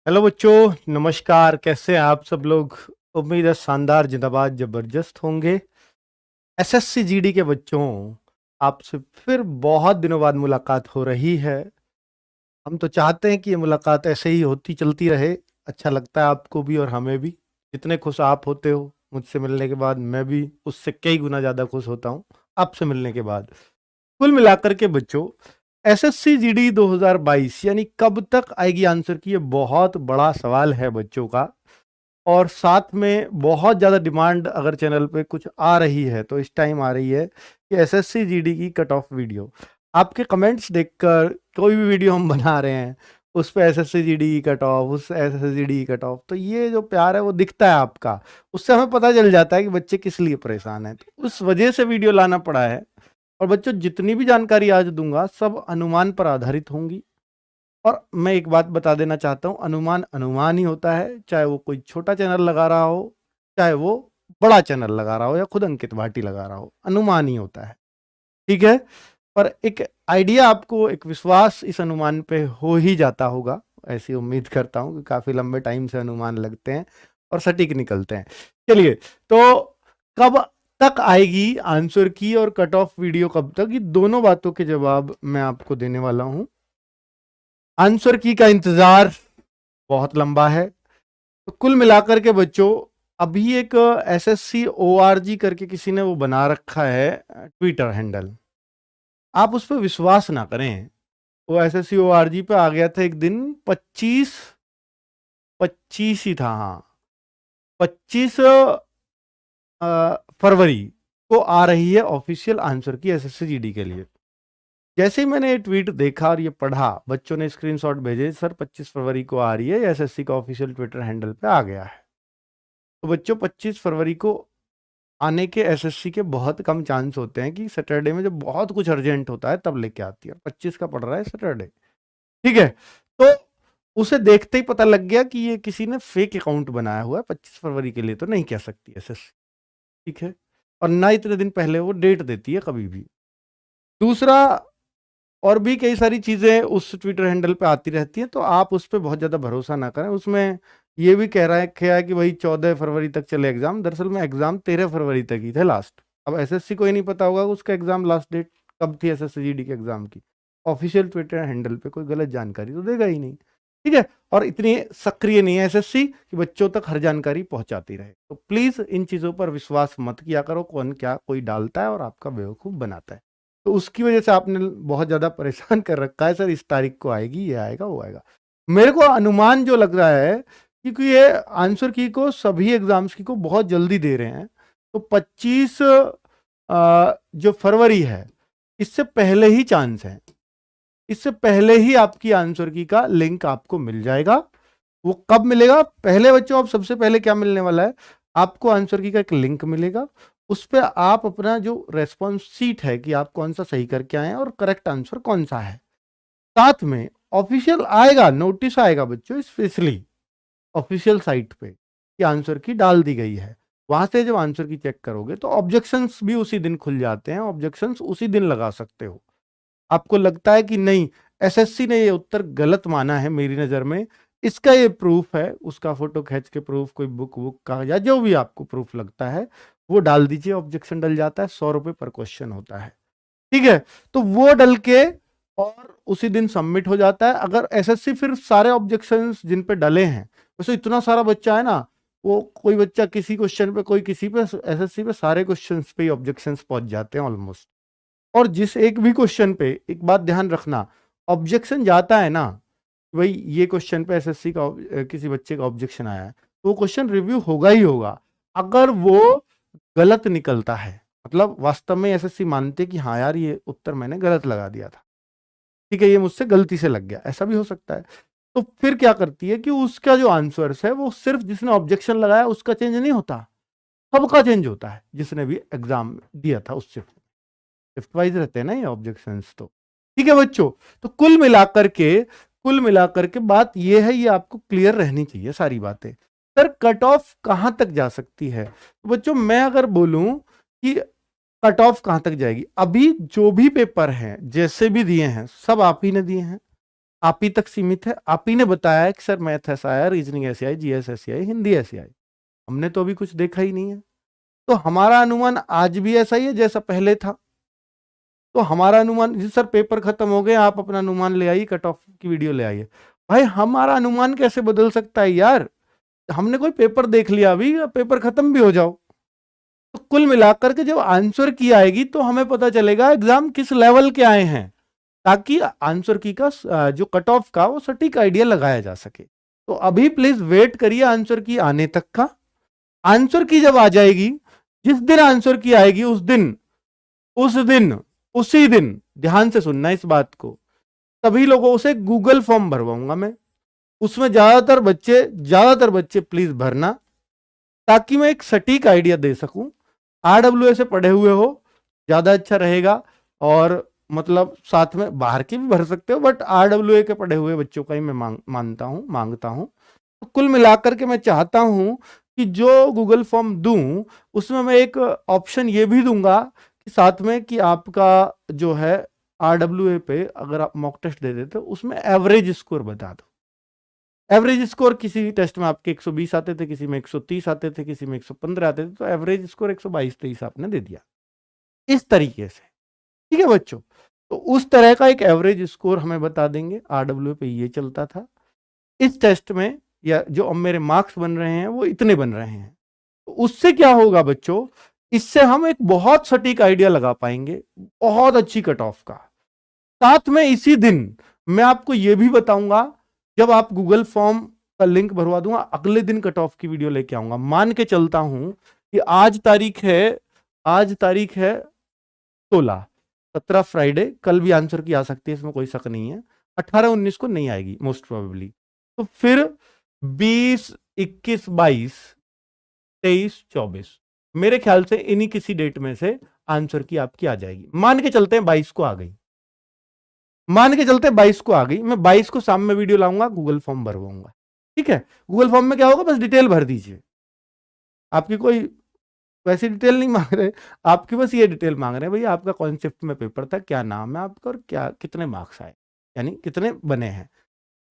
Hello बच्चों, नमस्कार। कैसे हैं आप सब लोग? उम्मीद है शानदार, जिंदाबाद, जबरदस्त होंगे। एसएससी जीडी के बच्चों, आपसे फिर बहुत दिनों बाद मुलाकात हो रही है। हम तो चाहते हैं कि ये मुलाकात ऐसे ही होती चलती रहे। अच्छा लगता है आपको भी और हमें भी। जितने खुश आप होते हो मुझसे मिलने के बाद, मैं भी उससे कई गुना ज़्यादा खुश होता हूँ आपसे मिलने के बाद। कुल मिलाकर के बच्चों, एसएससी जीडी 2022 यानी कब तक आएगी आंसर की, ये बहुत बड़ा सवाल है बच्चों का। और साथ में बहुत ज़्यादा डिमांड अगर चैनल पे कुछ आ रही है तो इस टाइम आ रही है कि एसएससी जीडी की कट ऑफ वीडियो। आपके कमेंट्स देखकर कोई भी वीडियो हम बना रहे हैं उस पे एसएससी जीडी की कट ऑफ, उस एसएससी जीडी की कट ऑफ, तो ये जो प्यार है वो दिखता है आपका। उससे हमें पता चल जाता है कि बच्चे किस लिए परेशान हैं, तो उस वजह से वीडियो लाना पड़ा है। और बच्चों, जितनी भी जानकारी आज दूंगा सब अनुमान पर आधारित होंगी। और मैं एक बात बता देना चाहता हूँ, अनुमान अनुमान ही होता है, चाहे वो कोई छोटा चैनल लगा रहा हो, चाहे वो बड़ा चैनल लगा रहा हो, या खुद अंकित भाटी लगा रहा हो, अनुमान ही होता है। ठीक है? पर एक आइडिया आपको, एक विश्वास इस अनुमान पे हो ही जाता होगा। ऐसी उम्मीद करता हूँ कि काफी लंबे टाइम से अनुमान लगते हैं और सटीक निकलते हैं। चलिए, तो कब तक आएगी आंसर की और कट ऑफ वीडियो कब तक, ये दोनों बातों के जवाब मैं आपको देने वाला हूं। आंसर की का इंतजार बहुत लंबा है। तो कुल मिलाकर के बच्चों, अभी एक एसएससी ओआरजी करके किसी ने वो बना रखा है ट्विटर हैंडल। आप उस पर विश्वास ना करें। वो एसएससी ओआरजी पे आ गया था एक दिन, 25 ही था, हाँ, 25 फरवरी को आ रही है ऑफिशियल आंसर की एसएससी जीडी के लिए। जैसे ही मैंने ये ट्वीट देखा और ये पढ़ा, बच्चों ने स्क्रीनशॉट भेजे, सर 25 फरवरी को आ रही है, एसएससी का ऑफिशियल ट्विटर हैंडल पे आ गया है। तो बच्चों, 25 फरवरी को आने के एसएससी के बहुत कम चांस होते हैं कि सैटरडे में जब बहुत कुछ अर्जेंट होता है तब लेके आती है। 25 का पड़ रहा है सैटरडे। ठीक है? तो उसे देखते ही पता लग गया कि ये किसी ने फेक अकाउंट बनाया हुआ है। 25 फरवरी के लिए तो नहीं कह सकती एसएससी। ठीक है? और ना इतने दिन पहले वो डेट देती है कभी भी। दूसरा, और भी कई सारी चीज़ें उस ट्विटर हैंडल पे आती रहती हैं, तो आप उस पे बहुत ज़्यादा भरोसा ना करें। उसमें ये भी कह रहा है क्या है कि भाई 14 फरवरी तक चले एग्ज़ाम। दरअसल में एग्ज़ाम 13 फरवरी तक ही थे लास्ट। अब एसएससी को ही नहीं पता होगा उसका एग्ज़ाम लास्ट डेट कब थी एसएससी जीडी के एग्ज़ाम की। ऑफिशियल ट्विटर हैंडल पे कोई गलत जानकारी तो देगा ही नहीं। ठीक है? और इतनी सक्रिय नहीं है एसएससी कि बच्चों तक हर जानकारी पहुंचाती रहे। तो प्लीज़ इन चीज़ों पर विश्वास मत किया करो। कौन क्या कोई डालता है और आपका बेवकूफ़ बनाता है। तो उसकी वजह से आपने बहुत ज़्यादा परेशान कर रखा है, सर इस तारीख को आएगी, ये आएगा, वो आएगा। मेरे को अनुमान जो लग रहा है, क्योंकि ये आंसर की को सभी एग्जाम्स की को बहुत जल्दी दे रहे हैं, तो 25 जो फरवरी है, इससे पहले ही चांस है। इससे पहले ही आपकी आंसर की का लिंक आपको मिल जाएगा। वो कब मिलेगा? पहले बच्चों, अब सबसे पहले क्या मिलने वाला है, आपको आंसर की का एक लिंक मिलेगा। उस पर आप अपना जो रेस्पॉन्स शीट है कि आप कौन सा सही करके आए हैं और करेक्ट आंसर कौन सा है, साथ में ऑफिशियल आएगा, नोटिस आएगा बच्चों, स्पेशली ऑफिशियल साइट पे कि आंसर की डाल दी गई है। वहां से जब आंसर की चेक करोगे तो ऑब्जेक्शंस भी उसी दिन खुल जाते हैं। ऑब्जेक्शंस उसी दिन लगा सकते हो। आपको लगता है कि नहीं, एसएससी ने ये उत्तर गलत माना है मेरी नज़र में, इसका ये प्रूफ है, उसका फोटो खींच के प्रूफ, कोई बुक बुक का या जो भी आपको प्रूफ लगता है वो डाल दीजिए। ऑब्जेक्शन डल जाता है, 100 रुपये पर क्वेश्चन होता है। ठीक है? तो वो डल के और उसी दिन सबमिट हो जाता है। अगर एसएससी फिर सारे ऑब्जेक्शंस जिन पे डले हैं, वैसे इतना सारा बच्चा है ना, वो कोई बच्चा किसी क्वेश्चन पे, कोई किसी पे, एसएससी पे सारे क्वेश्चंस पे ही ऑब्जेक्शंस पहुंच जाते हैं ऑलमोस्ट। और जिस एक भी क्वेश्चन पे, एक बात ध्यान रखना, ऑब्जेक्शन जाता है ना, भाई ये क्वेश्चन पे एसएससी का किसी बच्चे का ऑब्जेक्शन आया है, तो वो क्वेश्चन रिव्यू होगा ही होगा। अगर वो गलत निकलता है, मतलब वास्तव में एसएससी मानते कि हाँ यार ये उत्तर मैंने गलत लगा दिया था, ठीक है, ये मुझसे गलती से लग गया, ऐसा भी हो सकता है, तो फिर क्या करती है कि उसका जो आंसर्स है वो सिर्फ जिसने ऑब्जेक्शन लगाया उसका चेंज नहीं होता, सबका चेंज होता है, जिसने भी एग्जाम दिया था उससे। शिफ्ट वाइज रहते हैं ना ये ऑब्जेक्शंस तो। ठीक है बच्चों, तो कुल मिलाकर के बात ये है, ये आपको क्लियर रहनी चाहिए सारी बातें। सर कट ऑफ कहां तक जा सकती है? तो बच्चों, मैं अगर बोलूं कि कट ऑफ कहां तक जाएगी, अभी जो भी पेपर हैं जैसे भी दिए हैं सब आप ही ने दिए हैं। आप ही तक सीमित है। आप ही ने बताया है कि सर मैथ ऐसा आया, रीजनिंग ऐसे आई, जीएस ऐसे आई, हिंदी ऐसे आई। हमने तो अभी कुछ देखा ही नहीं है। तो हमारा अनुमान आज भी ऐसा ही है जैसा पहले था। तो हमारा अनुमान, जी सर पेपर खत्म हो गए, आप अपना अनुमान ले आइए, कट ऑफ की वीडियो ले आइए। भाई हमारा अनुमान कैसे बदल सकता है यार? हमने कोई पेपर देख लिया, अभी पेपर खत्म भी हो जाओ। तो कुल मिलाकर के जब आंसर की आएगी तो हमें पता चलेगा एग्जाम किस लेवल के आए हैं, ताकि आंसर की का जो कट ऑफ का वो सटीक आइडिया लगाया जा सके। तो अभी प्लीज वेट करिए आंसर की आने तक का। आंसर की जब आ जाएगी, जिस दिन आंसर की आएगी उसी दिन ध्यान से सुनना इस बात को, सभी लोगों से गूगल फॉर्म भरवाऊंगा मैं। उसमें ज्यादातर बच्चे प्लीज भरना, ताकि मैं एक सटीक आइडिया दे सकूं। आरडब्ल्यूए से पढ़े हुए हो ज्यादा अच्छा रहेगा, और मतलब साथ में बाहर के भी भर सकते हो, बट आरडब्ल्यूए के पढ़े हुए बच्चों का ही मैं मांगता हूं। तो कुल मिलाकर के मैं चाहता हूं कि जो गूगल फॉर्म दूं उसमें मैं एक ऑप्शन ये भी दूंगा कि साथ में कि आपका जो है आरडब्ल्यूए पे अगर आप मॉक टेस्ट दे देते हो उसमें एवरेज स्कोर बता दो। एवरेज स्कोर किसी टेस्ट में आपके 120 आते थे, किसी में 130 आते थे, किसी में 115 आते थे, तो एवरेज स्कोर 122-23 आपने दे दिया इस तरीके से। ठीक है बच्चों, तो उस तरह का एक एवरेज स्कोर हमें बता देंगे। आरडब्ल्यू पे ये चलता था इस टेस्ट में, या जो अब मेरे मार्क्स बन रहे हैं वो इतने बन रहे हैं। तो उससे क्या होगा बच्चों, इससे हम एक बहुत सटीक आइडिया लगा पाएंगे, बहुत अच्छी कट ऑफ का। साथ में इसी दिन मैं आपको यह भी बताऊंगा, जब आप गूगल फॉर्म का लिंक भरवा दूंगा, अगले दिन कट ऑफ की वीडियो लेके आऊंगा। मान के चलता हूं कि आज तारीख है 16, 17 फ्राइडे, कल भी आंसर की आ सकती है, इसमें कोई शक नहीं है। 18-19 को नहीं आएगी मोस्ट प्रोबेबली, तो फिर 20, 21, 22, 23, 24 मेरे ख्याल से इन्हीं किसी डेट में से आंसर की आपकी आ जाएगी। मान के चलते हैं 22 को आ गई, मैं 22 को शाम में वीडियो लाऊंगा, गूगल फॉर्म भरवाऊंगा। ठीक है, गूगल फॉर्म में क्या होगा, बस डिटेल भर दीजिए। आपकी कोई वैसी डिटेल नहीं मांग रहे, आपकी बस ये डिटेल मांग रहे हैं, भैया आपका कौन शिफ्ट में पेपर था, क्या नाम है आपका, और क्या कितने मार्क्स आए, यानी कितने बने हैं।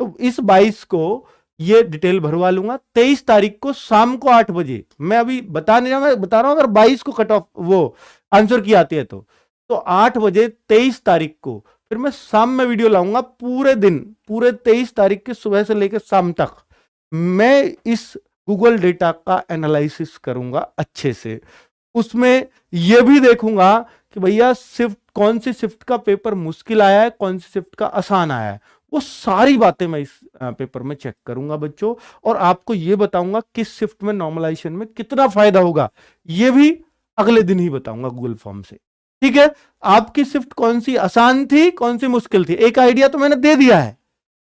तो इस 22 को ये डिटेल भरवा लूंगा। 23 तारीख को शाम को 8 बजे, मैं अभी बता नहीं रहा, मैं बता रहा हूं अगर 22 को कट ऑफ वो आंसर की आती है तो 8 बजे 23 तारीख को फिर मैं शाम में वीडियो लाऊंगा। पूरे दिन, पूरे 23 तारीख के सुबह से लेकर शाम तक मैं इस गूगल डेटा का एनालिसिस करूंगा अच्छे से। उसमें यह भी देखूंगा कि भैया शिफ्ट, कौन सी शिफ्ट का पेपर मुश्किल आया है, कौन सी शिफ्ट का आसान आया है, वो सारी बातें मैं इस पेपर में चेक करूंगा बच्चों। और आपको यह बताऊंगा किस शिफ्ट में नॉर्मलाइजेशन में कितना फायदा होगा, यह भी अगले दिन ही बताऊंगा गूगल फॉर्म से। ठीक है, आपकी शिफ्ट कौन सी आसान थी, कौन सी मुश्किल थी, एक आइडिया तो मैंने दे दिया है,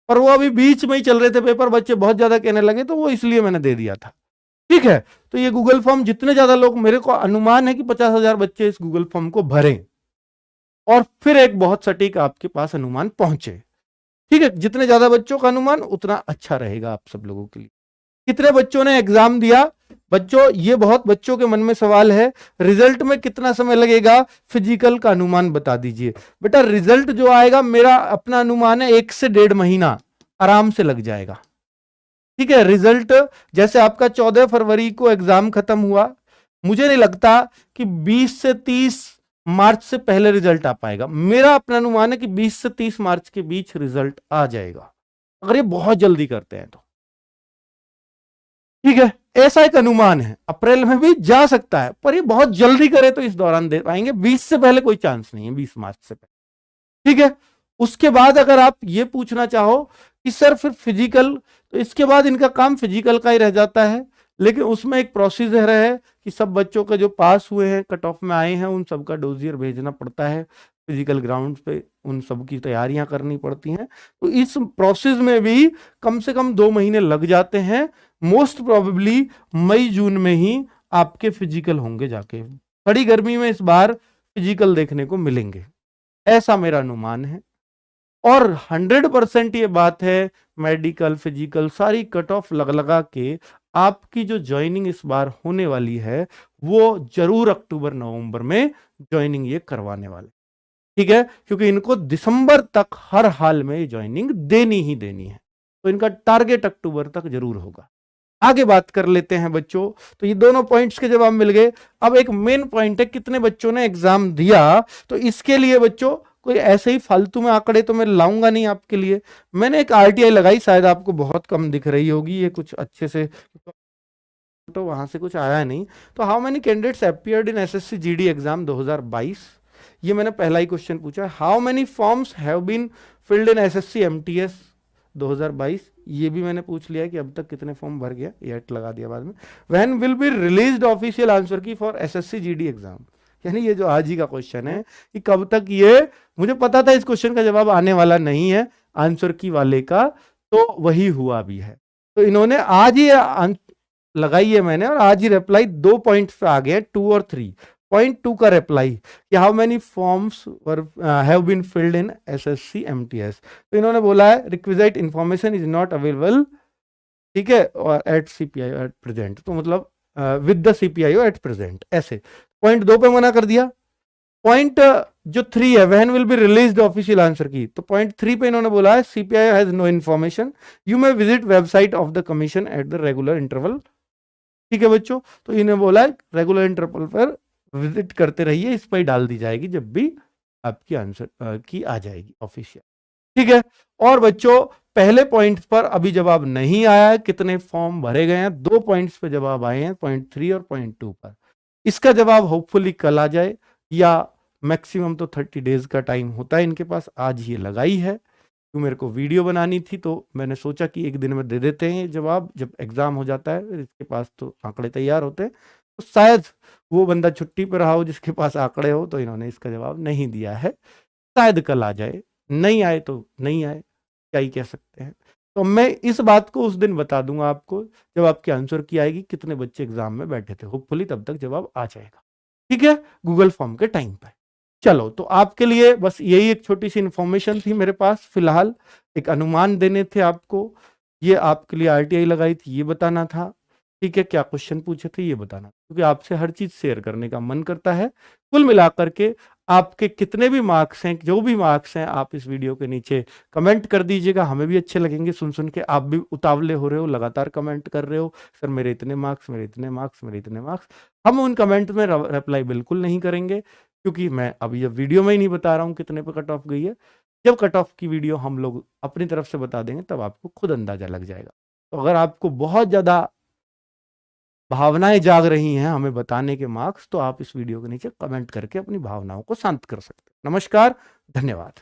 पर वो अभी बीच में ही चल रहे थे पेपर, बच्चे बहुत ज्यादा कहने लगे, तो वो इसलिए मैंने दे दिया था। ठीक है, तो ये गूगल फॉर्म जितने ज्यादा लोग, मेरे को अनुमान है कि 50,000 बच्चे इस गूगल फॉर्म को भरें, और फिर एक बहुत सटीक आपके पास अनुमान पहुंचे। ठीक है, जितने ज्यादा बच्चों का अनुमान उतना अच्छा रहेगा आप सब लोगों के लिए। कितने बच्चों ने एग्जाम दिया बच्चों, ये बहुत बच्चों के मन में सवाल है। रिजल्ट में कितना समय लगेगा, फिजिकल का अनुमान बता दीजिए। बेटा रिजल्ट जो आएगा, मेरा अपना अनुमान है 1 से 1.5 महीना आराम से लग जाएगा। ठीक है, रिजल्ट जैसे आपका 14 फरवरी को एग्जाम खत्म हुआ, मुझे नहीं लगता कि 20 से 30 मार्च से पहले रिजल्ट आ पाएगा। मेरा अपना अनुमान है कि 20 से 30 मार्च के बीच रिजल्ट आ जाएगा, अगर ये बहुत जल्दी करते हैं तो। ठीक है, ऐसा एक अनुमान है। अप्रैल में भी जा सकता है, पर ये बहुत जल्दी करे तो इस दौरान दे पाएंगे, 20 से पहले कोई चांस नहीं है, 20 मार्च से पहले। ठीक है, उसके बाद अगर आप ये पूछना चाहो कि सर फिर फिजिकल, तो इसके बाद इनका काम फिजिकल का ही रह जाता है, लेकिन उसमें एक प्रोसीजर है कि सब बच्चों के जो पास हुए हैं, कट ऑफ में आए हैं, उन सबका डोजियर भेजना पड़ता है फिजिकल ग्राउंड पे, उन सब की तैयारियां करनी पड़ती हैं। तो इस प्रोसेस में भी कम से कम 2 महीने लग जाते हैं। मोस्ट प्रोबेबली मई जून में ही आपके फिजिकल होंगे जाके, कड़ी गर्मी में इस बार फिजिकल देखने को मिलेंगे, ऐसा मेरा अनुमान है। और 100% ये बात है, मेडिकल फिजिकल सारी कट ऑफ लगा के आपकी जो ज्वाइनिंग इस बार होने वाली है, वो जरूर अक्टूबर नवंबर में ज्वाइनिंग ये करवाने वाले। ठीक है, क्योंकि इनको दिसंबर तक हर हाल में ज्वाइनिंग देनी ही देनी है, तो इनका टारगेट अक्टूबर तक जरूर होगा। आगे बात कर लेते हैं बच्चों, तो ये दोनों पॉइंट्स के जवाब मिल गए। अब एक मेन पॉइंट है, कितने बच्चों ने एग्जाम दिया। तो इसके लिए बच्चों कोई ऐसे ही फालतू में आंकड़े तो मैं लाऊंगा नहीं आपके लिए। मैंने एक आरटीआई लगाई, शायद आपको बहुत कम दिख रही होगी, ये कुछ अच्छे से तो वहां से कुछ आया नहीं। तो how many candidates appeared in SSC GD exam 2022, ये मैंने पहला ही क्वेश्चन पूछा। How many forms have been filled in SSC MTS 2022, ये भी मैंने पूछ लिया है कि अब तक कितने फॉर्म भर गया, ये लगा दिया बाद में। When will be released official answer की फॉर एसएससी जीडी एग्जाम, यानी ये जो आज ही का क्वेश्चन है कि कब तक ये, मुझे पता था इस क्वेश्चन का जवाब आने वाला नहीं है आंसर की वाले का, तो वही हुआ भी है। तो इन्होंने आज ही लगाई है मैंने, और आज ही रिप्लाई 2 पॉइंट्स पे आ गए, 2 और 3। पॉइंट 2 का रिप्लाई कि how many forms have been filled in SSC MTS, तो इन्होंने बोला है requisite information is not available, ठीक है, एट सीपीआईओ एट प्रेजेंट, तो मतलब with the CPIO at present, ऐसे। पॉइंट 2 पे मना कर दिया। पॉइंट जो 3 है, when will be released official answer key, तो पॉइंट 3 पे इन्होंने बोला है CPIO has no information, you may visit website of the commission at the regular interval, ठीक है बच्चों। तो इन्हें बोला है रेगुलर इंटरवल पर विजिट करते रहिए, इस पर डाल दी जाएगी जब भी आपकी आंसर की आ जाएगी ऑफिशियल, ठीक है। और बच्चों पहले पॉइंट पर अभी जवाब नहीं आया है, कितने फॉर्म भरे गए हैं, 2 पॉइंट्स पे जवाब आए हैं, पॉइंट 3 और पॉइंट 2 पर। इसका जवाब होपफुली कल आ जाए, या मैक्सिमम तो 30 डेज का टाइम होता है इनके पास, आज ये लगाई है। तो मेरे को वीडियो बनानी थी, तो मैंने सोचा कि एक दिन में दे देते हैं जवाब, जब एग्जाम हो जाता है फिर इसके पास तो आंकड़े तैयार होते हैं। तो शायद वो बंदा छुट्टी पर रहा हो जिसके पास आंकड़े हो, तो इन्होंने इसका जवाब नहीं दिया है। शायद कल आ जाए, नहीं आए तो नहीं आए, क्या ही कह सकते हैं। तो मैं इस बात को उस दिन बता दूंगा आपको जब आपकी आंसर की आएगी कितने बच्चे एग्जाम में बैठे थे, होपफुली तब तक जवाब आ जाएगा, ठीक है, गूगल फॉर्म के टाइम पर। चलो, तो आपके लिए बस यही एक छोटी सी इंफॉर्मेशन थी मेरे पास फिलहाल, एक अनुमान देने थे आपको, ये आपके लिए आरटीआई लगाई थी ये बताना था, ठीक है, क्या क्वेश्चन पूछे थे ये बताना, क्योंकि आपसे हर चीज शेयर करने का मन करता है। कुल मिलाकर के आपके कितने भी मार्क्स हैं, जो भी मार्क्स हैं, आप इस वीडियो के नीचे कमेंट कर दीजिएगा, हमें भी अच्छे लगेंगे सुन सुन के। आप भी उतावले हो रहे हो, लगातार कमेंट कर रहे हो, सर मेरे इतने मार्क्स, मेरे इतने मार्क्स, मेरे इतने मार्क्स। हम उन कमेंट में रिप्लाई बिल्कुल नहीं करेंगे, क्योंकि मैं अभी ये वीडियो में ही नहीं बता रहा हूँ कितने पे कट ऑफ गई है। जब कट ऑफ की वीडियो हम लोग अपनी तरफ से बता देंगे तब आपको खुद अंदाजा लग जाएगा। तो अगर आपको बहुत ज्यादा भावनाएं जाग रही हैं हमें बताने के मार्क्स, तो आप इस वीडियो के नीचे कमेंट करके अपनी भावनाओं को शांत कर सकते हैं। नमस्कार, धन्यवाद।